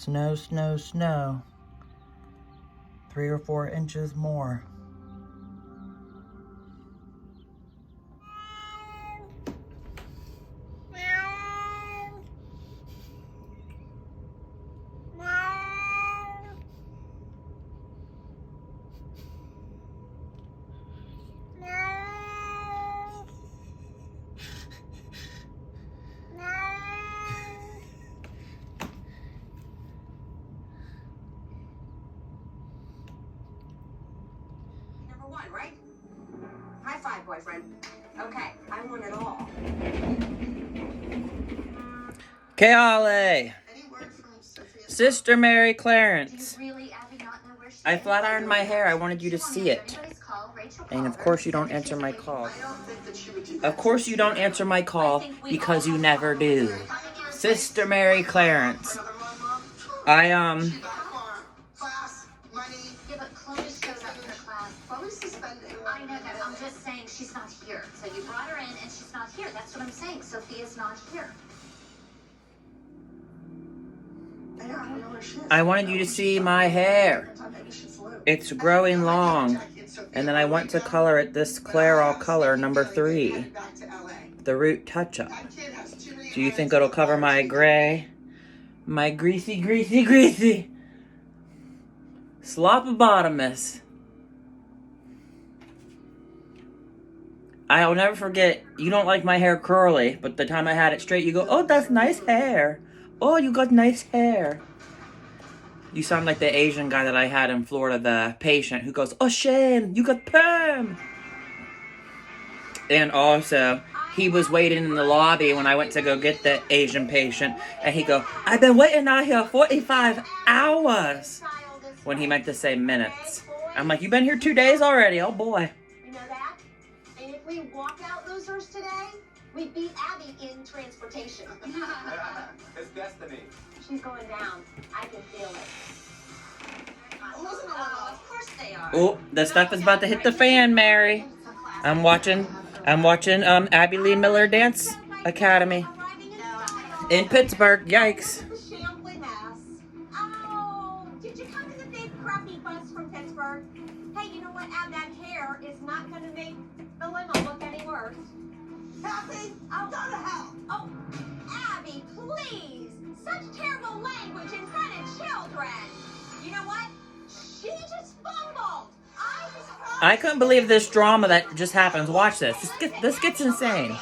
Snow, snow, snow. 3 or 4 inches more. Right? High five, boyfriend. Okay, I want it all. Kayale! Sister Mary Clarence. I flat ironed my hair. I wanted you to see it. And of course you don't answer my call. Of course you don't answer my call because you never do. Sister Mary Clarence. I know that. I'm just saying she's not here. So you brought her in and she's not here. That's what I'm saying. Sophia's not here. I wanted you to see my hair. It's growing long. And then I want to color it this Clairol color number 3. The root touch-up. Do you think it'll cover my gray? My greasy, greasy, greasy slopobotamus. I'll never forget, you don't like my hair curly, but the time I had it straight, you go, oh, that's nice hair. Oh, you got nice hair. You sound like the Asian guy that I had in Florida, the patient, who goes, oh, Shane, you got perm. And also, he was waiting in the lobby when I went to go get the Asian patient, and he go, I've been waiting out here 45 hours. When he meant to say minutes. I'm like, you've been here 2 days already, oh boy. You know that? And if we walk out losers today, we beat Abby in transportation. It's destiny. She's going down. I can feel it. Oh, of course they are. Oh, the stuff is about to hit the fan, Mary. I'm watching Abby Lee Miller Dance Academy in Pittsburgh. Yikes. Oh, did you come in the big crappy bus from Pittsburgh? Hey, you know what? Ab, that hair is not going to make the limo look any worse. Abby, go to hell. Oh, Abby, please. Such terrible language in front of children. You know what? She just fumbled. I couldn't believe this drama that just happens. Watch this. This gets insane.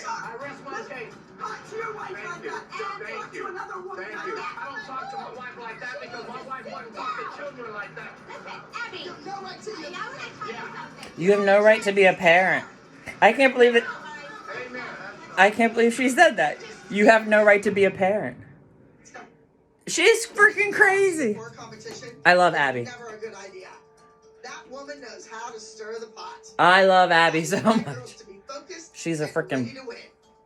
I rest my case. Talk to your wife like that. Thank you. Another woman. Thank you. I don't talk to my wife like that because my wife wouldn't talk to children like that. Listen, Abby. You have no right to you. You have no right to be a parent. I can't believe it. Amen. I can't believe she said that. You have no right to be a parent. She's freaking crazy. I love Abby. Never a good idea. That woman knows how to stir the pot. I love Abby so much. She's a freaking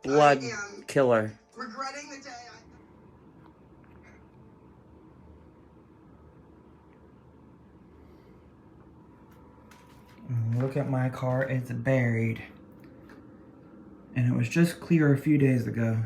blood killer. Regretting the day Look at my car, it's buried. And it was just clear a few days ago.